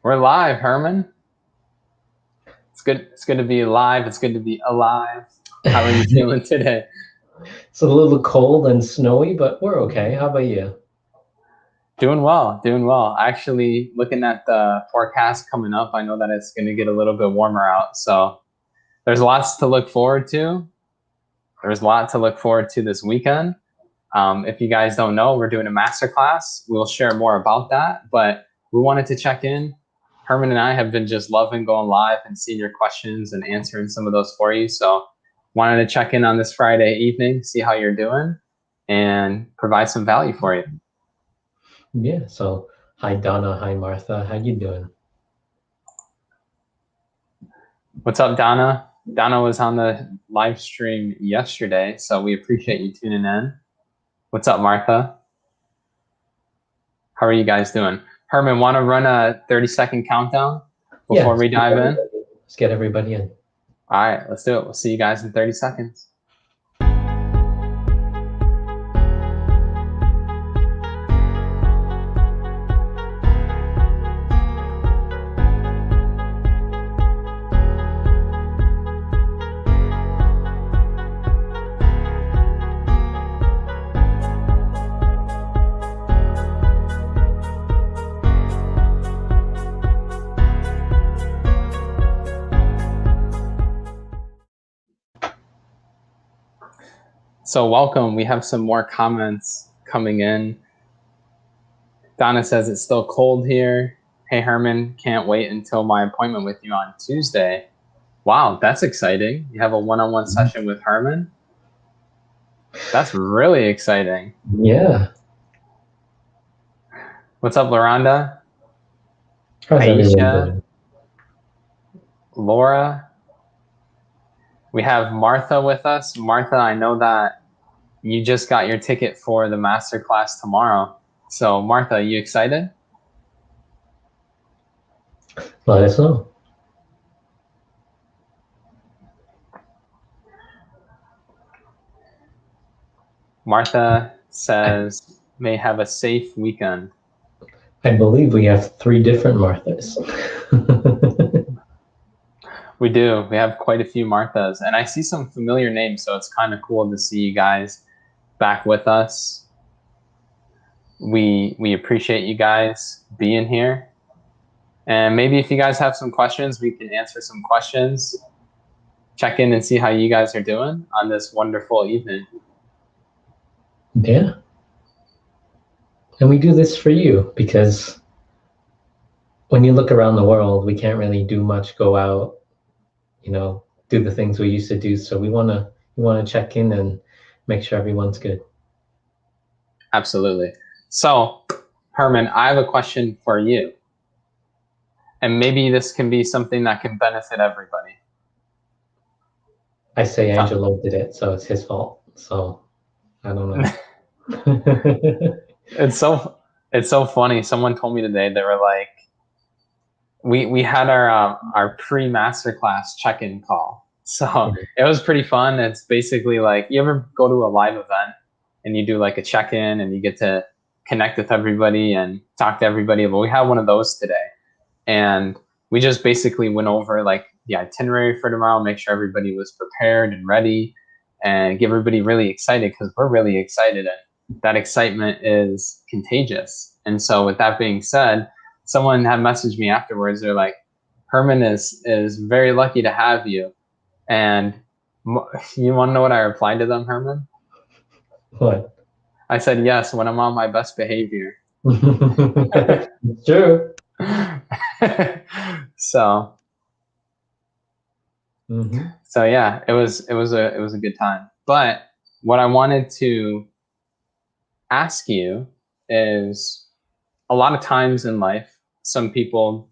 We're live, Herman. It's good. It's good to be live. It's good to be alive. How are you feeling today? It's a little cold and snowy, but we're okay. How about you? Doing well. Doing well. Actually, looking at the forecast coming up, I know that it's going to get a little bit warmer out. So there's lots to look forward to. There's a lot to look forward to this weekend. If you guys don't know, we're doing a masterclass. We'll share more about that, but we wanted to check in. Herman and I have been just loving going live and seeing your questions and answering some of those for you. So wanted to check in on this Friday evening, see how you're doing, and provide some value for you. Yeah, so hi Donna, hi Martha, how you doing? What's up, Donna? Donna was on the live stream yesterday, so we appreciate you tuning in. What's up, Martha? How are you guys doing? Herman, want to run a 30-second countdown before we dive in? Let's get everybody in. All right, let's do it. We'll see you guys in 30 seconds. So welcome. We have some more comments coming in. Donna says it's still cold here. Hey, Herman, can't wait until my appointment with you on Tuesday. Wow, that's exciting. You have a one-on-one session with Herman? That's really exciting. Yeah. What's up, Loranda? How's Aisha? Laura? We have Martha with us. Martha, I know that you just got your ticket for the masterclass tomorrow. So Martha, are you excited? Let us know. Martha says, may have a safe weekend. I believe we have 3 different Marthas. We do. We have quite a few Marthas, and I see some familiar names, so it's kind of cool to see you guys back with us. We appreciate you guys being here. And maybe if you guys have some questions, we can answer some questions. Check in and see how you guys are doing on this wonderful evening. Yeah. And we do this for you because when you look around the world, we can't really do much, go out, do the things we used to do. So we want to check in and make sure everyone's good. Absolutely. So, Herman, I have a question for you. And maybe this can be something that can benefit everybody. I say Angelo did it, so it's his fault. So I don't know. It's so funny. Someone told me today, they were like, we had our pre-masterclass check-in call. So it was pretty fun. It's basically like, you ever go to a live event and you do like a check-in and you get to connect with everybody and talk to everybody? Well, we had one of those today. And we just basically went over like the itinerary for tomorrow, make sure everybody was prepared and ready, and get everybody really excited, because we're really excited and that excitement is contagious. And so with that being said, someone had messaged me afterwards. They're like, Herman is very lucky to have you. And you want to know what I replied to them, Herman? What? I said, yes, when I'm on my best behavior. True. So yeah, it was a good time. But what I wanted to ask you is, a lot of times in life, some people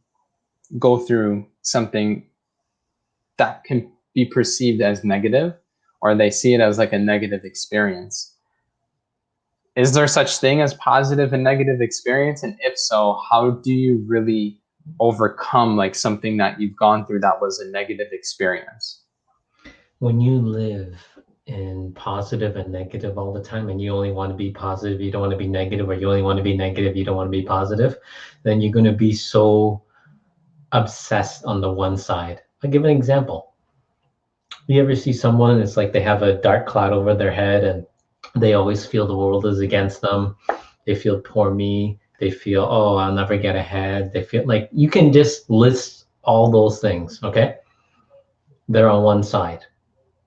go through something that can be perceived as negative, or they see it as like a negative experience. Is there such thing as positive and negative experience? And if so, how do you really overcome like something that you've gone through that was a negative experience? When you live in positive and negative all the time, and you only want to be positive, you don't want to be negative, or you only want to be negative, you don't want to be positive, then you're going to be so obsessed on the one side. I'll give an example. You ever see someone, it's like they have a dark cloud over their head and they always feel the world is against them. They feel poor me. They feel, oh, I'll never get ahead. They feel like, you can just list all those things, okay? They're on one side,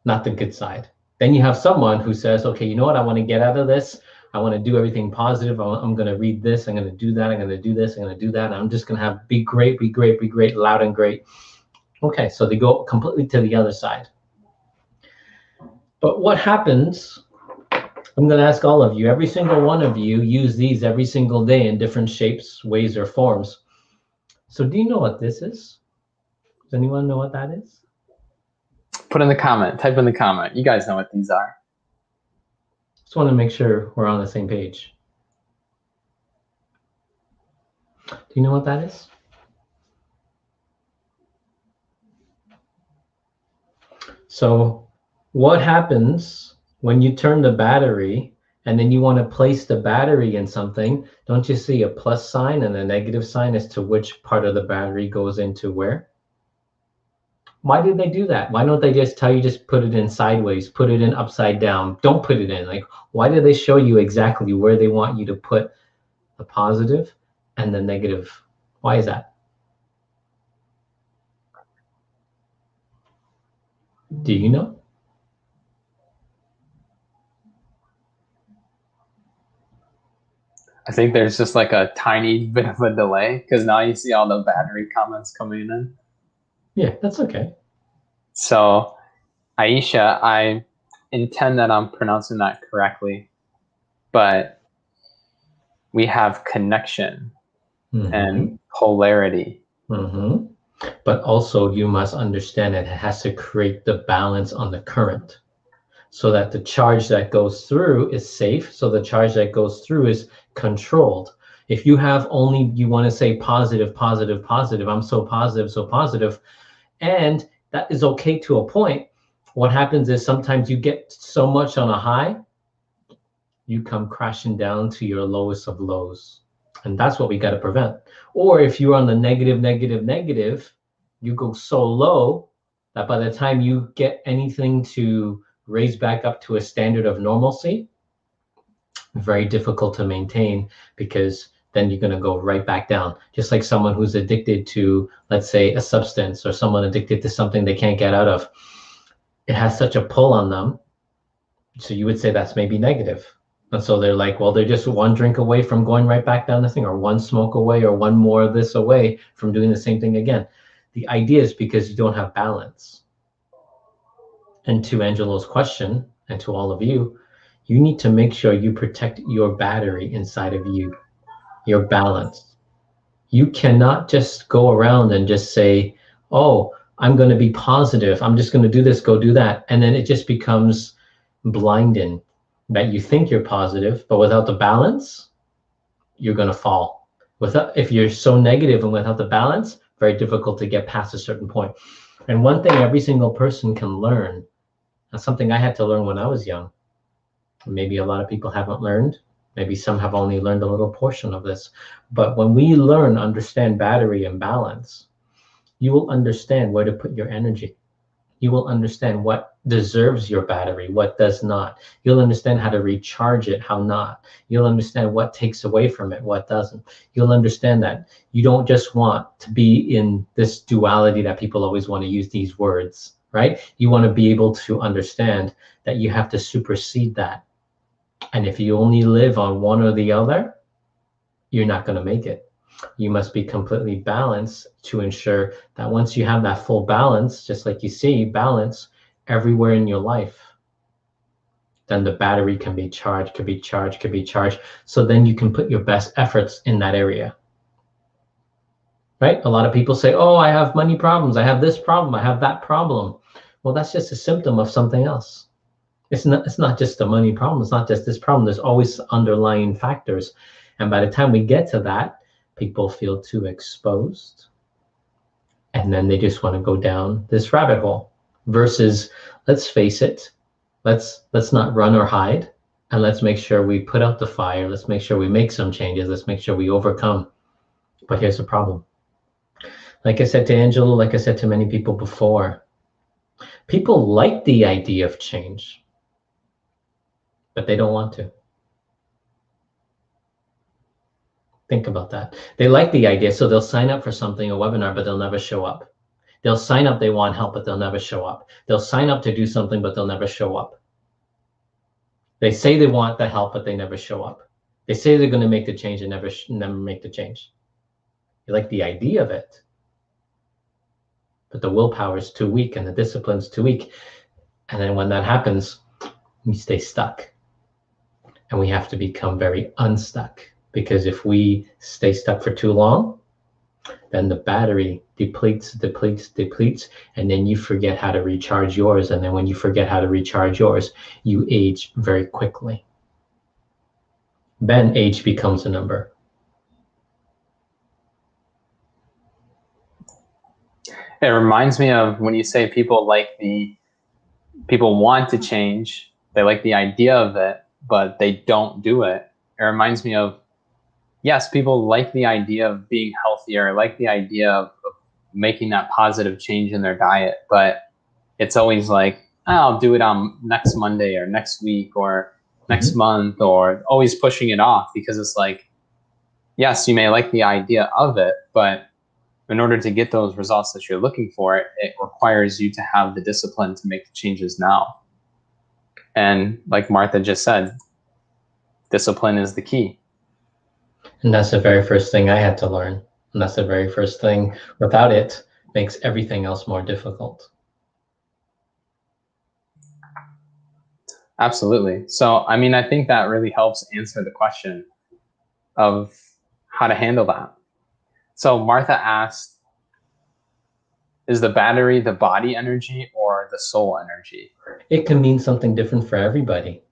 not the good side. Then you have someone who says, okay, you know what? I want to get out of this. I want to do everything positive. I'm going to read this. I'm going to do that. I'm going to do this. I'm going to do that. I'm just going to have be great, be great, be great, loud and great. Okay, so they go completely to the other side. But what happens, I'm going to ask all of you, every single one of you use these every single day in different shapes, ways, or forms. So do you know what this is? Does anyone know what that is? Put in the comment, type in the comment. You guys know what these are. Just want to make sure we're on the same page. Do you know what that is? So what happens when you turn the battery and then you want to place the battery in something? Don't you see a plus sign and a negative sign as to which part of the battery goes into where? Why did they do that? Why don't they just tell you, just put it in sideways, put it in upside down, don't put it in? Like, why do they show you exactly where they want you to put the positive and the negative? Why is that? Do you know? I think there's just like a tiny bit of a delay because now you see all the battery comments coming in. Yeah, that's okay. So, Aisha, I intend that I'm pronouncing that correctly, but we have connection and polarity. But also you must understand that it has to create the balance on the current so that the charge that goes through is safe. So the charge that goes through is controlled. If you have only, you want to say positive, positive, positive, I'm so positive, and that is okay to a point. What happens is sometimes you get so much on a high, you come crashing down to your lowest of lows. And that's what we got to prevent. Or if you're on the negative, you go so low that by the time you get anything to raise back up to a standard of normalcy, very difficult to maintain, because then you're going to go right back down. Just like someone who's addicted to, let's say, a substance, or someone addicted to something they can't get out of. It has such a pull on them. So you would say that's maybe negative. And so they're like, well, they're just one drink away from going right back down the thing, or one smoke away, or one more of this away from doing the same thing again. The idea is because you don't have balance. And to Angelo's question, and to all of you, you need to make sure you protect your battery inside of you, your balance. You cannot just go around and just say, oh, I'm going to be positive. I'm just going to do this, go do that. And then it just becomes blinding that you think you're positive, but without the balance, you're going to fall. If you're so negative and without the balance, very difficult to get past a certain point. And one thing every single person can learn, that's something I had to learn when I was young. Maybe a lot of people haven't learned. Maybe some have only learned a little portion of this. But when we understand battery and balance, you will understand where to put your energy. You will understand what deserves your battery, what does not. You'll understand how to recharge it, how not. You'll understand what takes away from it, what doesn't. You'll understand that you don't just want to be in this duality that people always want to use these words, right? You want to be able to understand that you have to supersede that. And if you only live on one or the other, you're not going to make it. You must be completely balanced to ensure that once you have that full balance, just like you see balance everywhere in your life, then the battery can be charged, could be charged. So then you can put your best efforts in that area, right? A lot of people say, oh, I have money problems. I have this problem. I have that problem. Well, that's just a symptom of something else. It's not just the money problem. It's not just this problem. There's always underlying factors. And by the time we get to that, people feel too exposed, and then they just want to go down this rabbit hole. Versus, let's face it, let's not run or hide, and let's make sure we put out the fire. Let's make sure we make some changes. Let's make sure we overcome. But here's the problem. Like I said to Angelo, like I said to many people before, people like the idea of change, but they don't want to. Think about that. They like the idea, so they'll sign up for something, a webinar, but they'll never show up. They'll sign up, they want help, but they'll never show up. They'll sign up to do something, but they'll never show up. They say they want the help, but they never show up. They say they're going to make the change and never make the change. You like the idea of it, but the willpower is too weak and the discipline's too weak. And then when that happens, we stay stuck. And we have to become very unstuck, because if we stay stuck for too long, then the battery depletes, and then you forget how to recharge yours. And then when you forget how to recharge yours, you age very quickly. Then age becomes a number. It reminds me of when you say people want to change, they like the idea of it, but they don't do it. It reminds me of, yes, people like the idea of being healthier, like the idea of making that positive change in their diet, but it's always like, oh, I'll do it on next Monday or next week or next month, or always pushing it off, because it's like, yes, you may like the idea of it, but in order to get those results that you're looking for, it requires you to have the discipline to make the changes now. And like Martha just said, discipline is the key. And that's the very first thing I had to learn. And that's the very first thing. Without it, makes everything else more difficult. Absolutely. So, I mean, I think that really helps answer the question of how to handle that. So Martha asked, is the battery the body energy or the soul energy? It can mean something different for everybody.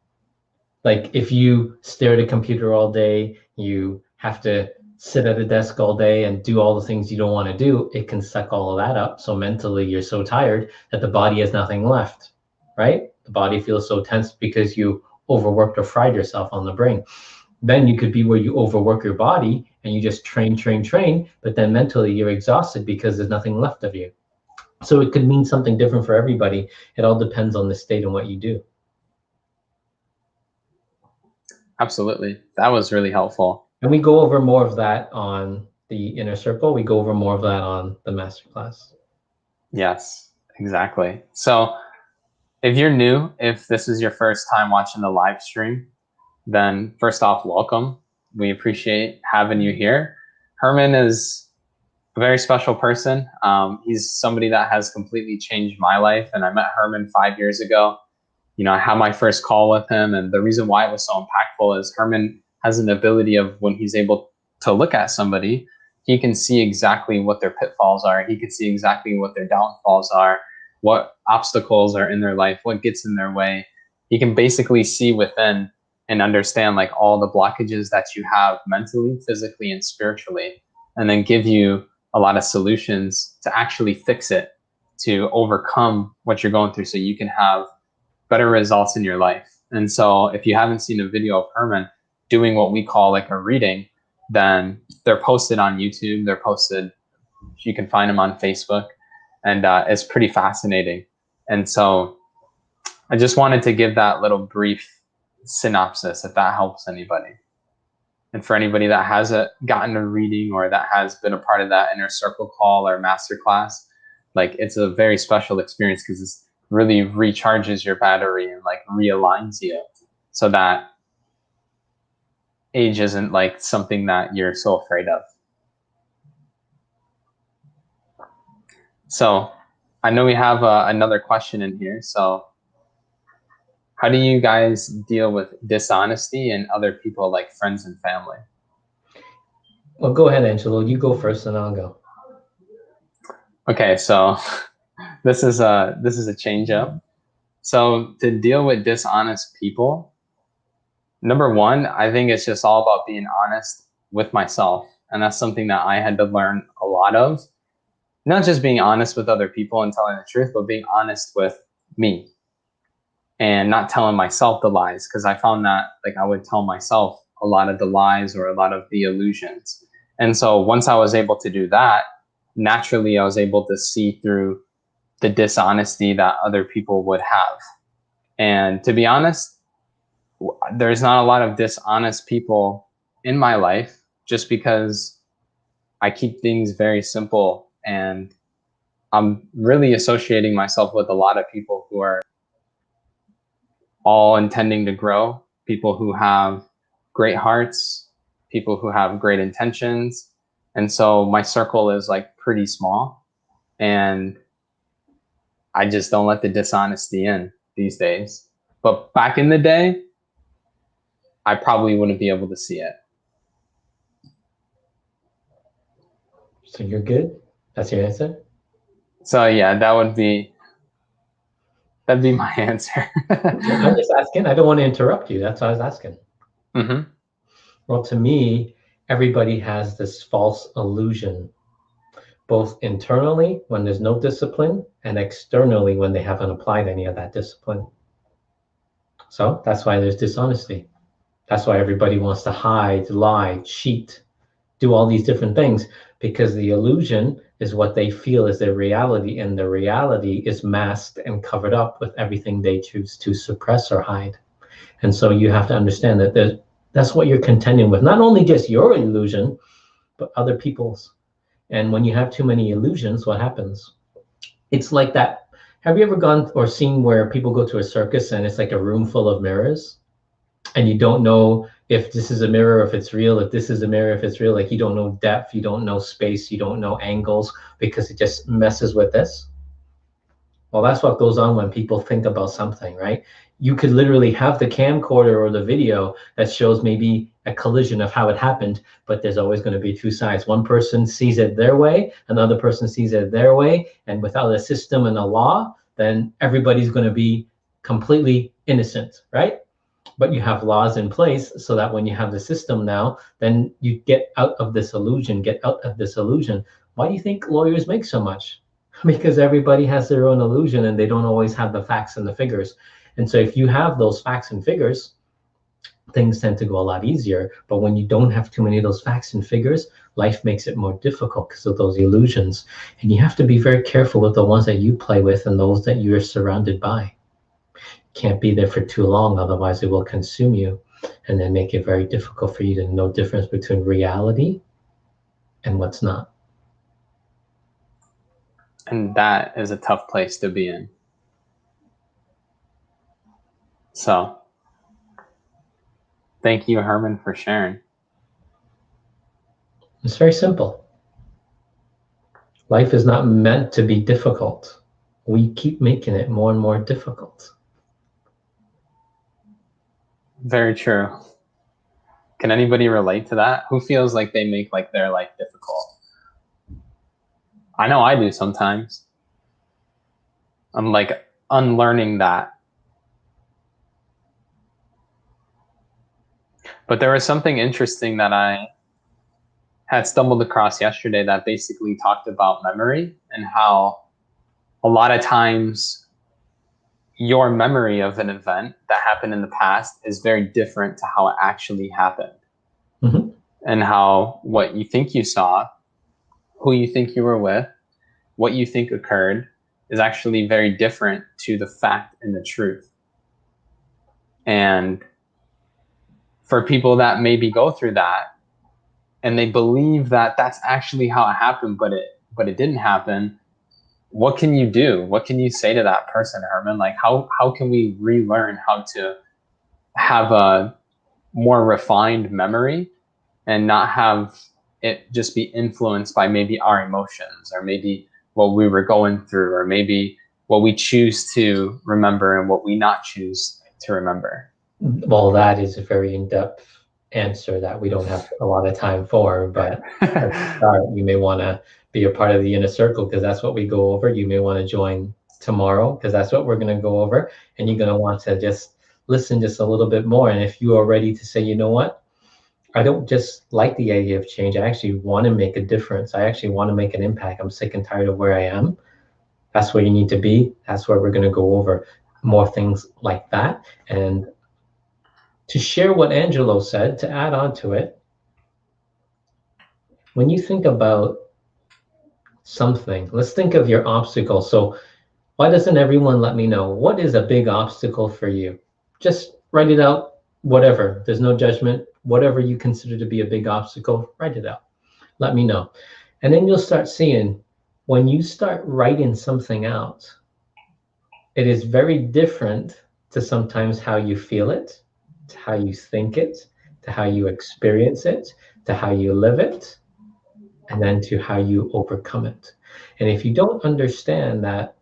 Like if you stare at a computer all day, you have to sit at a desk all day and do all the things you don't want to do, it can suck all of that up. So mentally you're so tired that the body has nothing left, right? The body feels so tense because you overworked or fried yourself on the brain. Then you could be where you overwork your body and you just train, but then mentally you're exhausted because there's nothing left of you. So it could mean something different for everybody. It all depends on the state and what you do. Absolutely. That was really helpful. And we go over more of that on the Inner Circle. We go over more of that on the Masterclass. Yes, exactly. So if you're new, if this is your first time watching the live stream, then first off, welcome. We appreciate having you here. Herman is a very special person. He's somebody that has completely changed my life. And I met Herman 5 years ago. You know, I had my first call with him. And the reason why it was so impactful is Herman has an ability of, when he's able to look at somebody, he can see exactly what their pitfalls are. He can see exactly what their downfalls are, what obstacles are in their life, what gets in their way. He can basically see within and understand like all the blockages that you have mentally, physically, and spiritually, and then give you a lot of solutions to actually fix it, to overcome what you're going through so you can have better results in your life. And so if you haven't seen a video of Herman doing what we call like a reading, then they're posted on YouTube. They're posted, you can find them on Facebook, and it's pretty fascinating. And so I just wanted to give that little brief synopsis, if that helps anybody. And for anybody that hasn't gotten a reading or that has been a part of that Inner Circle call or masterclass, like it's a very special experience because it really recharges your battery and like realigns you so that age isn't like something that you're so afraid of. So I know we have another question in here. So how do you guys deal with dishonesty in other people, like friends and family? Well, go ahead, Angelo. You go first and I'll go. Okay, so this is a change up. So to deal with dishonest people, number one, I think it's just all about being honest with myself. And that's something that I had to learn a lot of. Not just being honest with other people and telling the truth, but being honest with me and not telling myself the lies. Because I found that like I would tell myself a lot of the lies or a lot of the illusions. And so once I was able to do that, naturally I was able to see through the dishonesty that other people would have. And to be honest, there's not a lot of dishonest people in my life, just because I keep things very simple, and I'm really associating myself with a lot of people who are all intending to grow, people who have great hearts, people who have great intentions. And so my circle is like pretty small, and I just don't let the dishonesty in these days. But back in the day, I probably wouldn't be able to see it. So you're good? That's your answer? So yeah, that'd be my answer. I'm just asking. I don't want to interrupt you. That's what I was asking. Mm-hmm. Well, to me, everybody has this false illusion, both internally when there's no discipline, and externally when they haven't applied any of that discipline. So that's why there's dishonesty. That's why everybody wants to hide, lie, cheat, do all these different things, because the illusion is what they feel is their reality, and the reality is masked and covered up with everything they choose to suppress or hide. And so you have to understand that that's what you're contending with, not only just your illusion, but other people's. And when you have too many illusions, what happens? It's like that. Have you ever gone or seen where people go to a circus and it's like a room full of mirrors, and you don't know if this is a mirror, if it's real, if this is a mirror, if it's real, like you don't know depth, you don't know space, you don't know angles, because it just messes with this? Well, that's what goes on when people think about something, right? You could literally have the camcorder or the video that shows maybe a collision of how it happened, but there's always going to be two sides. One person sees it their way, another person sees it their way, and without a system and a law, then everybody's going to be completely innocent, right? But you have laws in place so that when you have the system now, then you get out of this illusion, Why do you think lawyers make so much? Because everybody has their own illusion and they don't always have the facts and the figures. And so if you have those facts and figures, things tend to go a lot easier. But when you don't have too many of those facts and figures, life makes it more difficult because of those illusions. And you have to be very careful with the ones that you play with and those that you're surrounded by. Can't be there for too long, otherwise it will consume you and then make it very difficult for you to know the difference between reality and what's not. And that is a tough place to be in. So thank you, Herman, for sharing. It's very simple. Life is not meant to be difficult. We keep making it more and more difficult. Very true. Can anybody relate to that? Who feels like they make like their life difficult? I know I do sometimes. I'm like unlearning that. But there was something interesting that I had stumbled across yesterday that basically talked about memory and how a lot of times your memory of an event that happened in the past is very different to how it actually happened. Mm-hmm. And how what you think you saw, who you think you were with, what you think occurred is actually very different to the fact and the truth. And for people that maybe go through that and they believe that that's actually how it happened, but it didn't happen, what can you do? What can you say to that person, Herman? Like how can we relearn how to have a more refined memory and not have it just be influenced by maybe our emotions or maybe what we were going through or maybe what we choose to remember and what we not choose to remember? Well, that is a very in-depth answer that we don't have a lot of time for, but you may want to be a part of the inner circle because that's what we go over. You may want to join tomorrow because that's what we're going to go over, and you're going to want to just listen just a little bit more. And if you are ready to say, you know what, I don't just like the idea of change, I actually want to make a difference, I actually want to make an impact, I'm sick and tired of where I am, that's where you need to be. That's where we're going to go over more things like that. And to share what Angelo said, to add on to it, when you think about something. Let's think of your obstacle. So why doesn't everyone let me know what is a big obstacle for you? Just write it out, whatever. There's no judgment. Whatever you consider to be a big obstacle, write it out. Let me know. And then you'll start seeing when you start writing something out, it is very different to sometimes how you feel it, to how you think it, to how you experience it, to how you live it, and then to how you overcome it. And if you don't understand that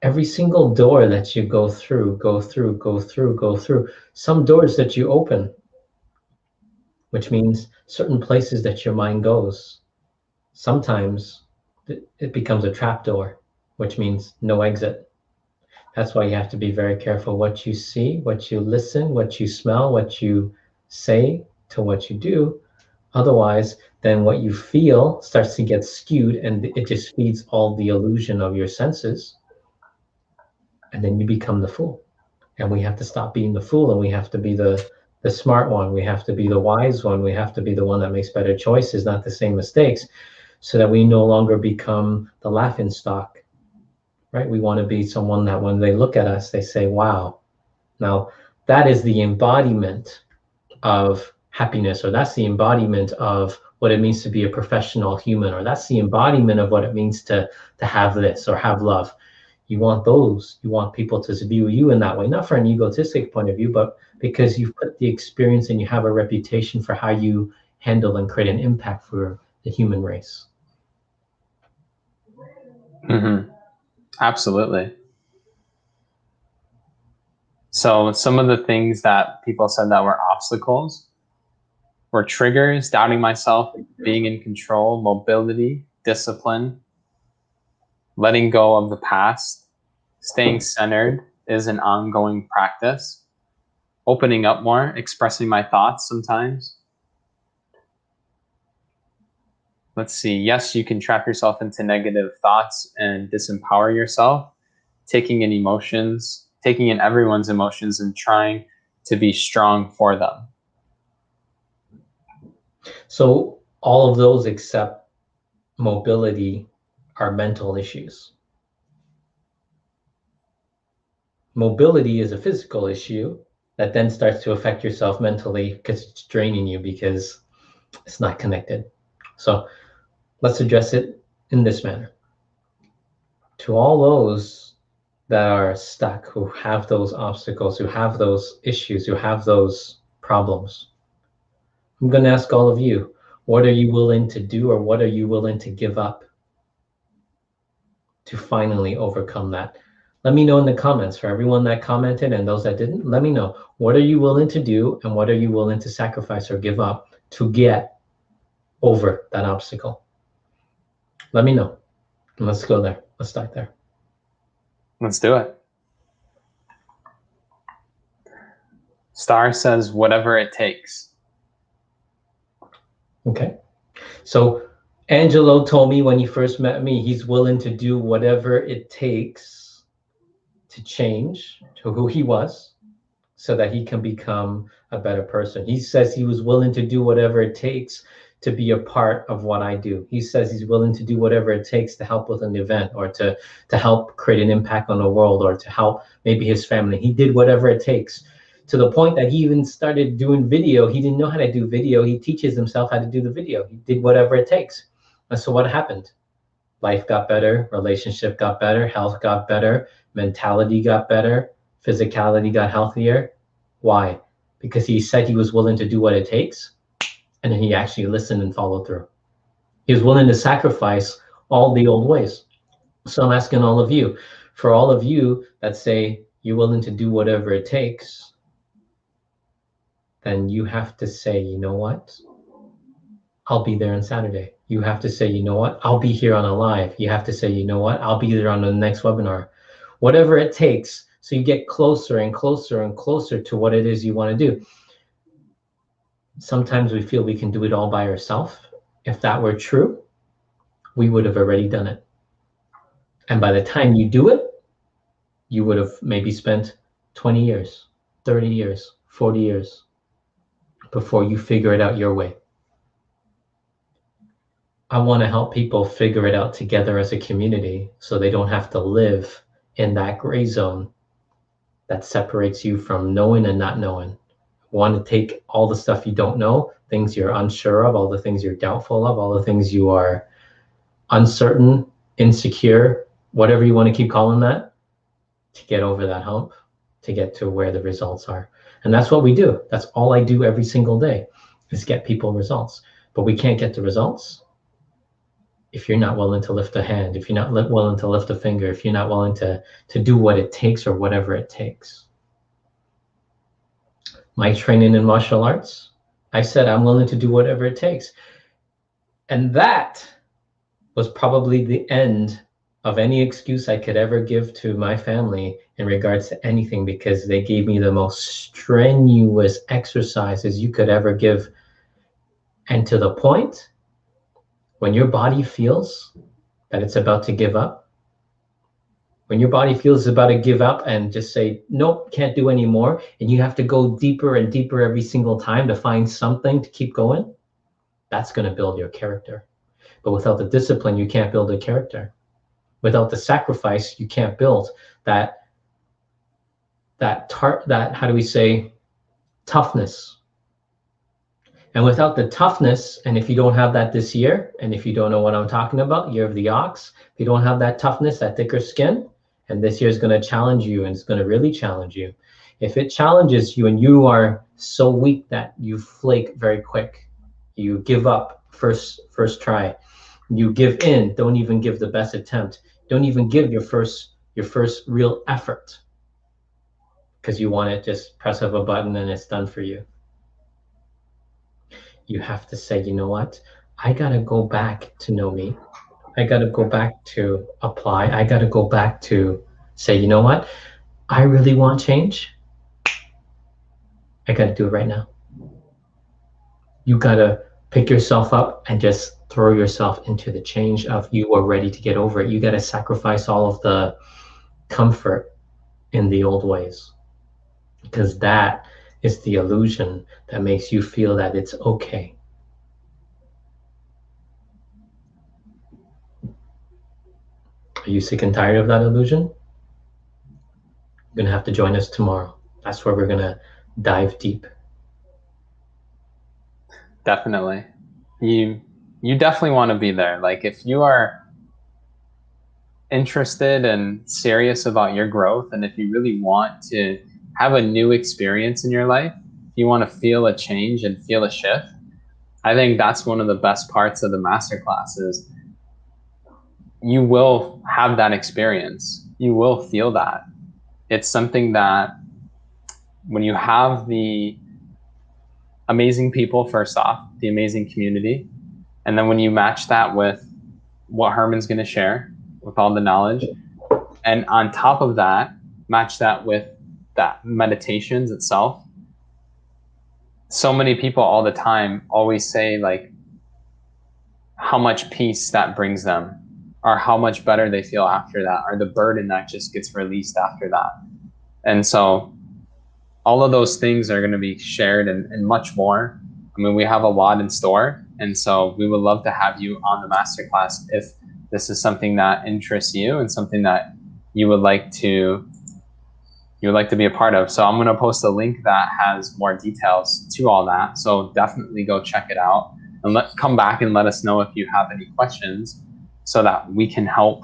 every single door that you go through, some doors that you open, which means certain places that your mind goes, sometimes it becomes a trap door, which means no exit. That's why you have to be very careful what you see, what you listen, what you smell, what you say to what you do. Otherwise, then what you feel starts to get skewed, and it just feeds all the illusion of your senses. And then you become the fool. And we have to stop being the fool, and we have to be the smart one. We have to be the wise one. We have to be the one that makes better choices, not the same mistakes, so that we no longer become the laughing stock, right? We want to be someone that when they look at us, they say, wow. Now, that is the embodiment of happiness, or that's the embodiment of what it means to be a professional human, or that's the embodiment of what it means to have this or have love. You want those, you want people to view you in that way, not from an egotistic point of view, but because you've put the experience and you have a reputation for how you handle and create an impact for the human race. Mm-hmm. Absolutely. So some of the things that people said that were obstacles were triggers: doubting myself, being in control, mobility, discipline, letting go of the past, staying centered is an ongoing practice, opening up more, expressing my thoughts sometimes. Let's see. Yes, you can trap yourself into negative thoughts and disempower yourself, taking in everyone's emotions and trying to be strong for them. So all of those except mobility are mental issues. Mobility is a physical issue that then starts to affect yourself mentally because it's draining you, because it's not connected. So let's address it in this manner. To all those that are stuck, who have those obstacles, who have those issues, who have those problems, I'm going to ask all of you, what are you willing to do, or what are you willing to give up to finally overcome that? Let me know in the comments. For everyone that commented and those that didn't, let me know, what are you willing to do, and what are you willing to sacrifice or give up to get over that obstacle? Let me know. And let's go there. Let's start there. Let's do it. Star says, whatever it takes. Okay. So Angelo told me when he first met me, he's willing to do whatever it takes to change to who he was so that he can become a better person. He says he was willing to do whatever it takes to be a part of what I do. He says he's willing to do whatever it takes to help with an event, or to help create an impact on the world, or to help maybe his family. He did whatever it takes, to the point that he even started doing video. He didn't know how to do video. He teaches himself how to do the video. He did whatever it takes. And so what happened? Life got better, relationship got better, health got better, mentality got better, physicality got healthier. Why? Because he said he was willing to do what it takes, and then he actually listened and followed through. He was willing to sacrifice all the old ways. So I'm asking all of you, for all of you that say you're willing to do whatever it takes, then you have to say, you know what? I'll be there on Saturday. You have to say, you know what? I'll be here on a live. You have to say, you know what? I'll be there on the next webinar. Whatever it takes, so you get closer and closer and closer to what it is you want to do. Sometimes we feel we can do it all by ourselves. If that were true, we would have already done it. And by the time you do it, you would have maybe spent 20 years, 30 years, 40 years before you figure it out your way. I want to help people figure it out together as a community so they don't have to live in that gray zone that separates you from knowing and not knowing. I want to take all the stuff you don't know, things you're unsure of, all the things you're doubtful of, all the things you are uncertain, insecure, whatever you want to keep calling that, to get over that hump, to get to where the results are. And that's what we do. That's all I do every single day, is get people results. But we can't get the results if you're not willing to lift a hand, if you're not willing to lift a finger, if you're not willing to do what it takes or whatever it takes. My training in martial arts, I said I'm willing to do whatever it takes. And that was probably the end of any excuse I could ever give to my family in regards to anything, because they gave me the most strenuous exercises you could ever give. And to the point, when your body feels that it's about to give up, when your body feels it's about to give up and just say, nope, can't do anymore, and you have to go deeper and deeper every single time to find something to keep going, that's going to build your character. But without the discipline, you can't build a character. Without the sacrifice, you can't build that how do we say, toughness. And without the toughness, and if you don't have that this year, and if you don't know what I'm talking about, year of the ox, if you don't have that toughness, that thicker skin, and this year is going to challenge you, and it's going to really challenge you. If it challenges you and you are so weak that you flake very quick, you give up first try, you give in, don't even give the best attempt, don't even give your first real effort, because you want to just press of a button and it's done for you. You have to say, you know what? I got to go back to know me. I got to go back to apply. I got to go back to say, you know what? I really want change. I got to do it right now. You got to pick yourself up and just throw yourself into the change of you are ready to get over it. You got to sacrifice all of the comfort in the old ways, because that is the illusion that makes you feel that it's okay. Are you sick and tired of that illusion? You're going to have to join us tomorrow. That's where we're going to dive deep. Definitely. You definitely want to be there. Like, if you are interested and serious about your growth, and if you really want to have a new experience in your life, if you want to feel a change and feel a shift, I think that's one of the best parts of the masterclass is you will have that experience. You will feel that. It's something that when you have the amazing people, first off, the amazing community, and then when you match that with what Herman's going to share with all the knowledge, and on top of that, match that with that meditations itself. So many people all the time always say like how much peace that brings them, or how much better they feel after that, or the burden that just gets released after that. And so all of those things are going to be shared and much more. I mean, we have a lot in store. And so we would love to have you on the masterclass if this is something that interests you and something that you would like to be a part of. So I'm going to post a link that has more details to all that. So definitely go check it out and come back and let us know if you have any questions so that we can help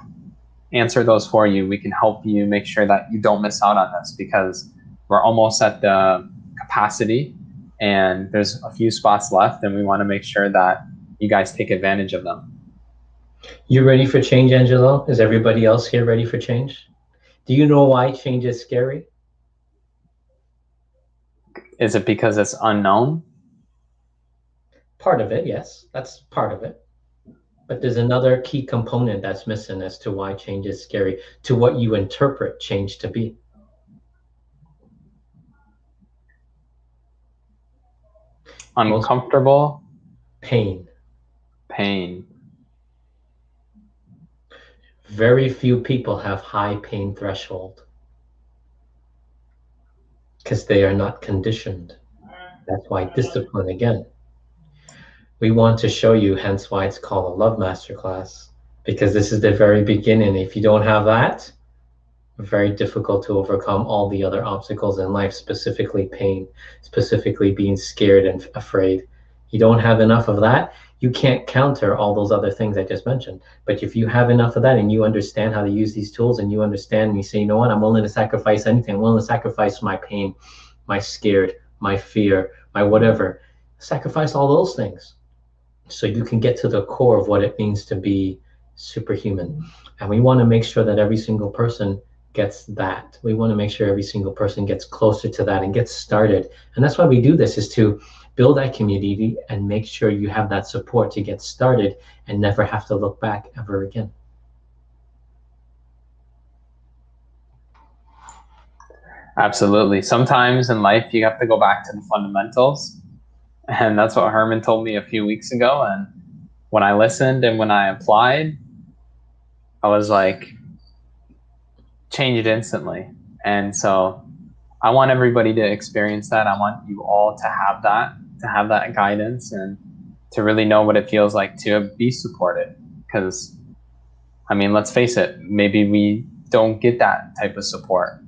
answer those for you. We can help you make sure that you don't miss out on this, because we're almost at the capacity and there's a few spots left, and we want to make sure that you guys take advantage of them. You ready for change, Angelo? Is everybody else here ready for change? Do you know why change is scary? Is it because it's unknown? Part of it, yes. That's part of it. But there's another key component that's missing as to why change is scary, to what you interpret change to be. Uncomfortable? Pain. Pain. Very few people have high pain threshold because they are not conditioned. That's why discipline, again. We want to show you, hence why it's called a love masterclass, because this is the very beginning. If you don't have that, very difficult to overcome all the other obstacles in life, specifically pain, specifically being scared and afraid. You don't have enough of that, you can't counter all those other things I just mentioned. But if you have enough of that and you understand how to use these tools, and you understand and you say, you know what, I'm willing to sacrifice anything. I'm willing to sacrifice my pain, my scared, my fear, my whatever. Sacrifice all those things so you can get to the core of what it means to be superhuman. And we want to make sure that every single person gets that. We want to make sure every single person gets closer to that and gets started. And that's why we do this, is to build that community and make sure you have that support to get started and never have to look back ever again. Absolutely. Sometimes in life, you have to go back to the fundamentals. And that's what Herman told me a few weeks ago. And when I listened and when I applied, I was like, changed instantly. And so I want everybody to experience that. I want you all to have that guidance and to really know what it feels like to be supported. Because, I mean, let's face it, maybe we don't get that type of support.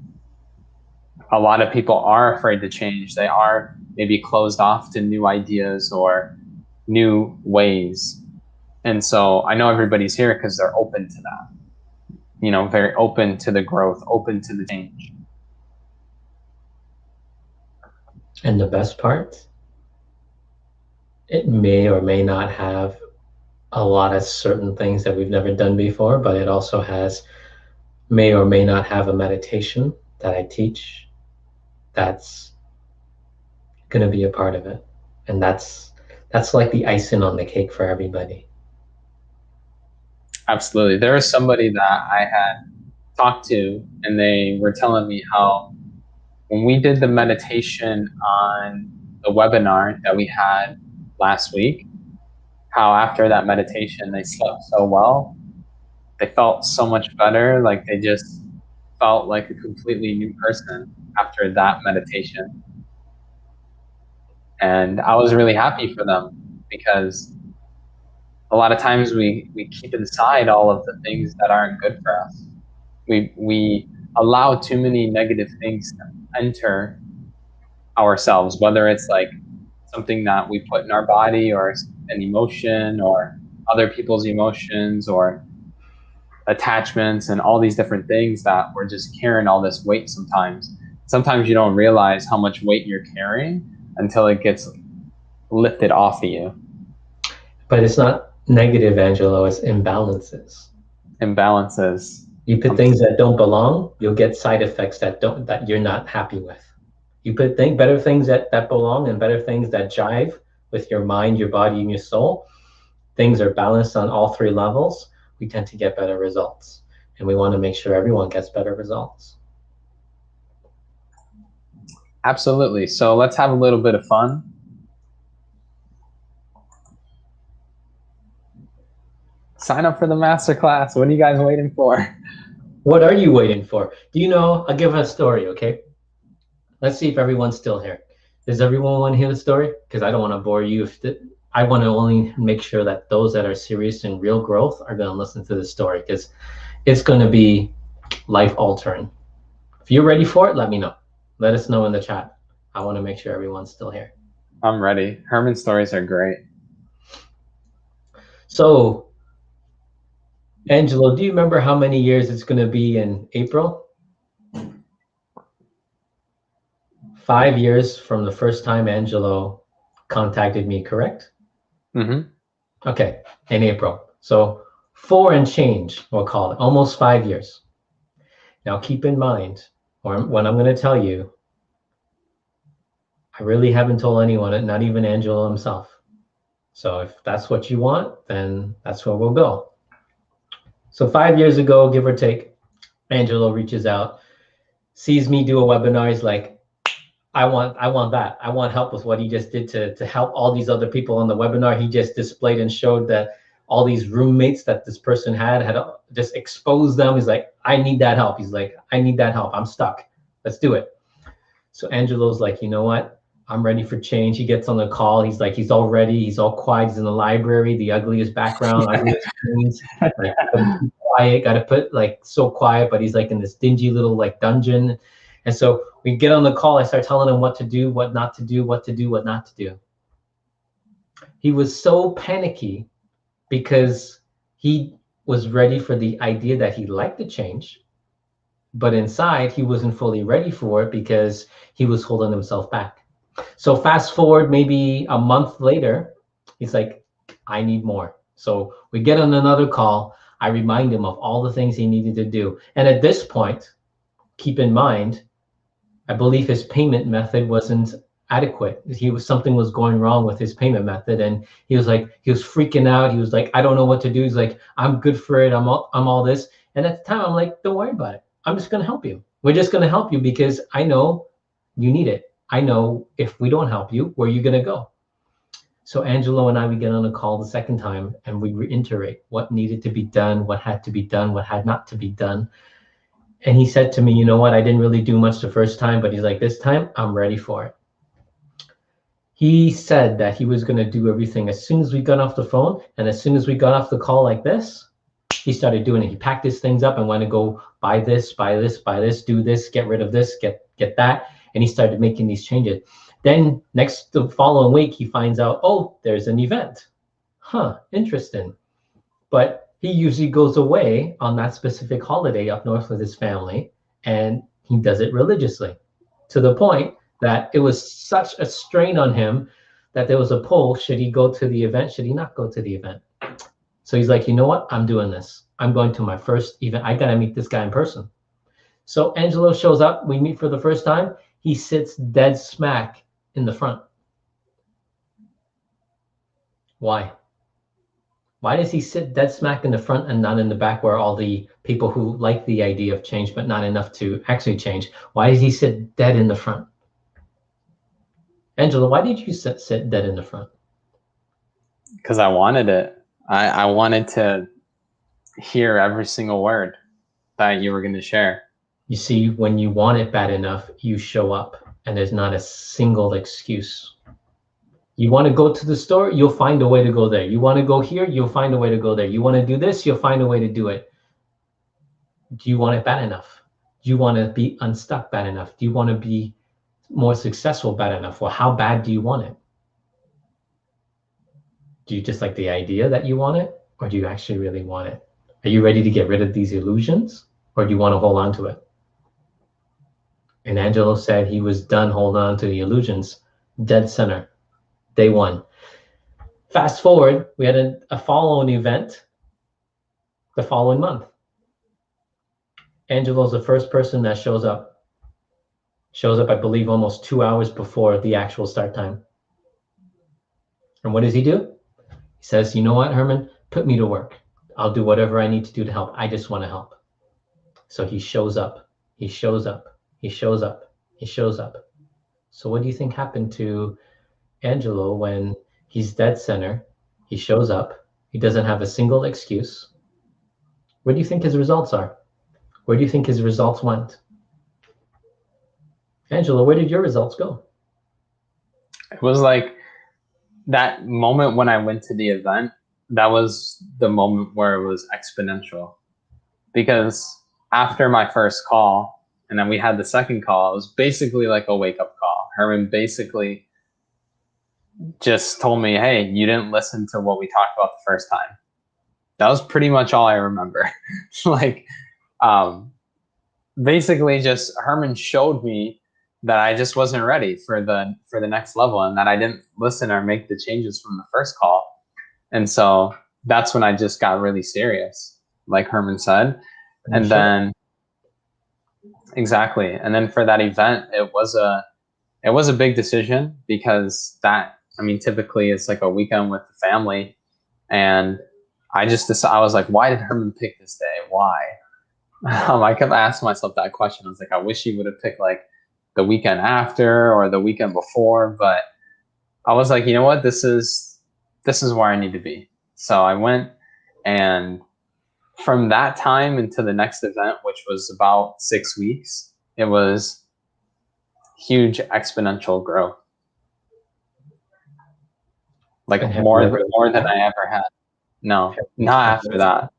A lot of people are afraid to change. They are maybe closed off to new ideas or new ways. And so I know everybody's here because they're open to that. You know, very open to the growth, open to the change. And the best part, it may or may not have a lot of certain things that we've never done before, but it also may or may not have a meditation that I teach that's going to be a part of it. And that's like the icing on the cake for everybody. Absolutely. There was somebody that I had talked to, and they were telling me how when we did the meditation on the webinar that we had last week, how after that meditation, they slept so well. They felt so much better. Like they just felt like a completely new person after that meditation. And I was really happy for them, because a lot of times we keep inside all of the things that aren't good for us. We allow too many negative things to enter ourselves, whether it's like something that we put in our body or an emotion or other people's emotions or attachments and all these different things that we're just carrying all this weight sometimes. Sometimes you don't realize how much weight you're carrying until it gets lifted off of you. But it's not negative, Angelo, it's imbalances. Imbalances. You put things that don't belong, you'll get side effects that you're not happy with. You put better things that belong and better things that jive with your mind, your body, and your soul. Things are balanced on all three levels. We tend to get better results. And we want to make sure everyone gets better results. Absolutely. So let's have a little bit of fun. Sign up for the masterclass. What are you guys waiting for? What are you waiting for? Do you know? I'll give a story, okay? Let's see if everyone's still here. Does everyone want to hear the story? Because I don't want to bore you. I want to only make sure that those that are serious in real growth are going to listen to the story, because it's going to be life-altering. If you're ready for it, let me know. Let us know in the chat. I want to make sure everyone's still here. I'm ready. Herman's stories are great. So, Angelo, do you remember how many years it's going to be in April? 5 years from the first time Angelo contacted me, correct? Mm-hmm. Okay, in April. So 4 and change, we'll call it, almost 5 years. Now keep in mind, when I'm going to tell you, I really haven't told anyone, not even Angelo himself. So if that's what you want, then that's where we'll go. So 5 years ago, give or take, Angelo reaches out, sees me do a webinar. He's like, I want that. I want help with what he just did to help all these other people on the webinar. He just displayed and showed that all these roommates that this person had just exposed them. He's like, I need that help. He's like, I need that help. I'm stuck. Let's do it. So Angelo's like, you know what? I'm ready for change. He gets on the call. He's like, he's all ready. He's all quiet. He's in the library, the ugliest background, ugliest screens. Like, quiet, got to put like so quiet, but he's like in this dingy little like dungeon. And so we get on the call. I start telling him what to do, what not to do, what to do, what not to do. He was so panicky because he was ready for the idea that he liked the change, but inside he wasn't fully ready for it because he was holding himself back. So fast forward maybe a month later, he's like, I need more. So we get on another call. I remind him of all the things he needed to do. And at this point, keep in mind, I believe his payment method wasn't adequate. Something was going wrong with his payment method. And he was freaking out. He was like, I don't know what to do. He's like, I'm good for it. I'm all this. And at the time I'm like, don't worry about it. I'm just going to help you. We're just going to help you because I know you need it. I know if we don't help you, where are you going to go? So Angelo and I, we get on a call the second time and we reiterate what needed to be done, what had to be done, what had not to be done. And he said to me, you know what, I didn't really do much the first time, but he's like, this time I'm ready for it. He said that he was going to do everything as soon as we got off the phone. And as soon as we got off the call like this, he started doing it. He packed his things up and went to go buy this, do this, get rid of this, get that. And he started making these changes. Then the following week, he finds out, oh, there's an event. Huh, interesting. But he usually goes away on that specific holiday up north with his family, and he does it religiously, to the point that it was such a strain on him that there was a poll, should he go to the event, should he not go to the event? So he's like, you know what, I'm doing this. I'm going to my first event. I gotta meet this guy in person. So Angelo shows up, we meet for the first time. He sits dead smack in the front. Why? Why does he sit dead smack in the front and not in the back where all the people who like the idea of change but not enough to actually change? Why does he sit dead in the front? Angelo, why did you sit dead in the front? Because I wanted it. I wanted to hear every single word that you were going to share. You see, when you want it bad enough, you show up, and there's not a single excuse. You want to go to the store, you'll find a way to go there. You want to go here, you'll find a way to go there. You want to do this, you'll find a way to do it. Do you want it bad enough? Do you want to be unstuck bad enough? Do you want to be more successful bad enough? Well, how bad do you want it? Do you just like the idea that you want it, or do you actually really want it? Are you ready to get rid of these illusions, or do you want to hold on to it? And Angelo said he was done holding on to the illusions, dead center, day one. Fast forward, we had a following event the following month. Angelo's the first person that shows up. Shows up, I believe, almost 2 hours before the actual start time. And what does he do? He says, you know what, Herman, put me to work. I'll do whatever I need to do to help. I just want to help. So he shows up. He shows up. He shows up. He shows up. So what do you think happened to Angelo when he's dead center? He shows up. He doesn't have a single excuse. Where do you think his results are? Where do you think his results went? Angelo, where did your results go? It was like that moment when I went to the event, that was the moment where it was exponential. Because after my first call, and then we had the second call, it was basically like a wake-up call. Herman basically just told me, hey, you didn't listen to what we talked about the first time. That was pretty much all I remember. Basically just Herman showed me that I just wasn't ready for the next level, and that I didn't listen or make the changes from the first call. And so that's when I just got really serious, like Herman said. And then exactly. And then for that event, it was a big decision, because typically it's like a weekend with the family. And I was like, why did Herman pick this day? Why? I kept asking myself that question. I was like, I wish he would have picked like the weekend after or the weekend before, but I was like, you know what? This is where I need to be. So I went, and from that time into the next event, which was about 6 weeks, it was huge exponential growth. like And have more you ever more than I ever had. No, not after that.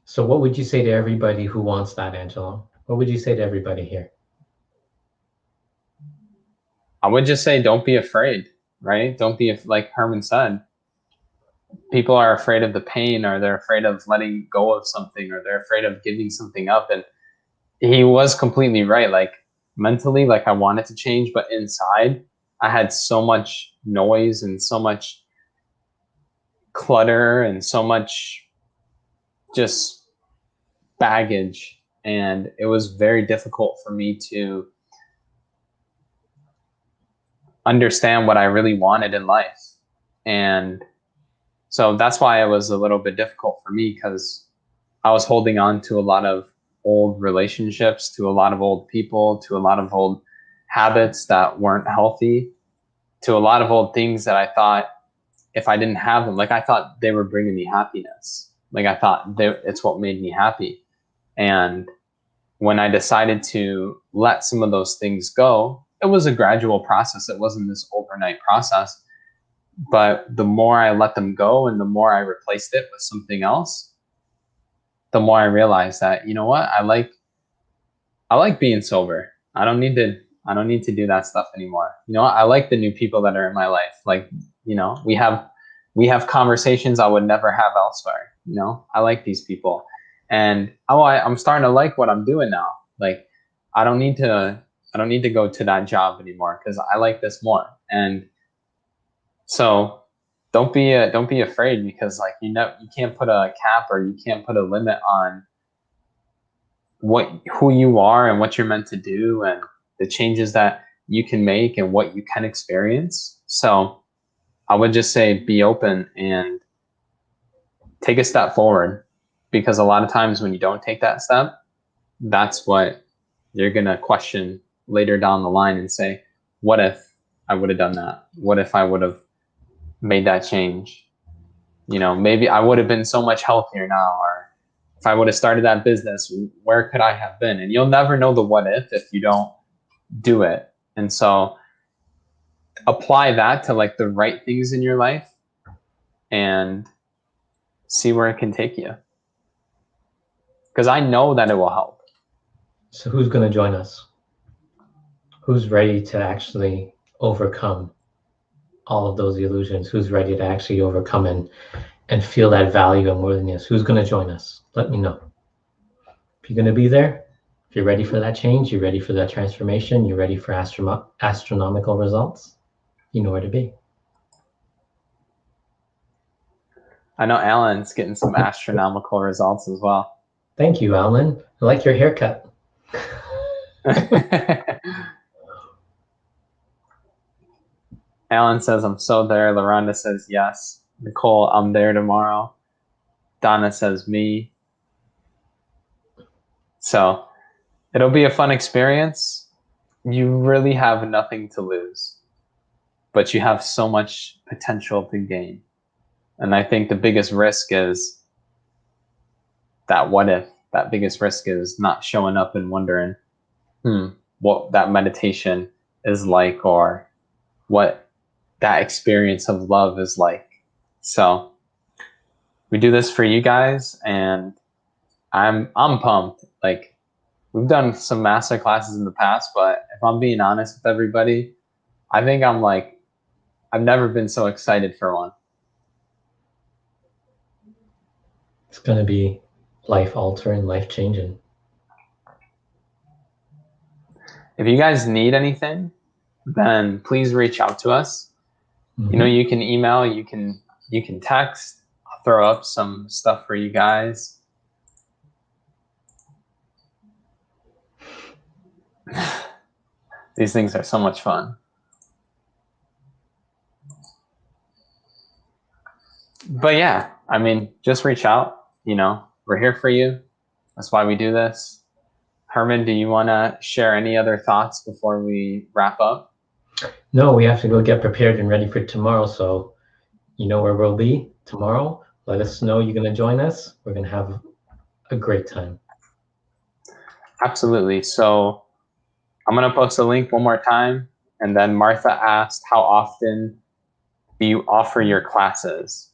So what would you say to everybody who wants that, Angelo? What would you say to everybody here? I would just say, don't be afraid, right? Don't be, like Herman said, people are afraid of the pain, or they're afraid of letting go of something, or they're afraid of giving something up. And he was completely right. Like mentally, like I wanted to change, but inside I had so much noise and so much clutter and so much just baggage. And it was very difficult for me to understand what I really wanted in life. And so that's why it was a little bit difficult for me, because I was holding on to a lot of old relationships, to a lot of old people, to a lot of old habits that weren't healthy, to a lot of old things that I thought if I didn't have them, like I thought they were bringing me happiness. Like I thought it's what made me happy. And when I decided to let some of those things go, it was a gradual process. It wasn't this overnight process. But the more I let them go and the more I replaced it with something else, the more I realized that, you know what, I like being sober. I don't need to do that stuff anymore. You know what? I like the new people that are in my life. Like, you know, we have conversations I would never have elsewhere. You know, I like these people. And I'm starting to like what I'm doing now. Like I don't need to go to that job anymore because I like this more. And so don't be afraid, because like you can't put a cap, or you can't put a limit on who you are and what you're meant to do and the changes that you can make and what you can experience. So I would just say be open and take a step forward, because a lot of times when you don't take that step, that's what you're going to question later down the line and say, what if I would have done that? What if I would have made that change? You know, maybe I would have been so much healthier now, or if I would have started that business, where could I have been? And you'll never know the what if you don't do it. And so apply that to like the right things in your life and see where it can take you. Because I know that it will help. So who's going to join us? Who's ready to actually overcome all of those illusions? Who's ready to actually overcome and feel that value and worthiness? Who's going to join us? Let me know. If you're going to be there, if you're ready for that change, you're ready for that transformation, you're ready for astronomical results, you know where to be. I know Alan's getting some astronomical results as well. Thank you, Alan. I like your haircut. Alan says, I'm so there. LaRonda says, yes. Nicole, I'm there tomorrow. Donna says, me. So it'll be a fun experience. You really have nothing to lose, but you have so much potential to gain. And I think the biggest risk is that what if. That biggest risk is not showing up and wondering, what that meditation is like, or what that experience of love is like. So we do this for you guys, and I'm pumped. Like, we've done some master classes in the past, but if I'm being honest with everybody, I think I've never been so excited for one. It's going to be life-altering, life-changing. If you guys need anything, then please reach out to us. You know, you can email, you can text. I'll throw up some stuff for you guys. These things are so much fun. But yeah, I mean, just reach out. You know, we're here for you. That's why we do this. Herman, do you want to share any other thoughts before we wrap up? No, we have to go get prepared and ready for tomorrow. So you know where we'll be tomorrow. Let us know you're going to join us. We're going to have a great time. Absolutely. So I'm going to post a link one more time And then Martha asked, how often do you offer your classes?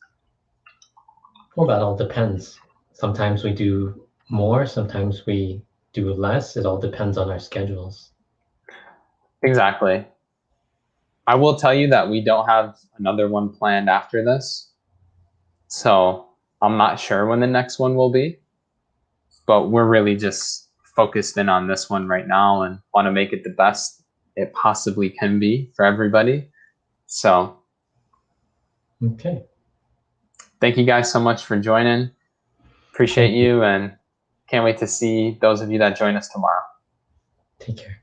Well, that all depends. Sometimes we do more, sometimes we do less. It all depends on our schedules. Exactly. I will tell you that we don't have another one planned after this. So I'm not sure when the next one will be, but we're really just focused in on this one right now and want to make it the best it possibly can be for everybody. So Okay. thank you guys so much for joining. Appreciate you and can't wait to see those of you that join us tomorrow. Take care.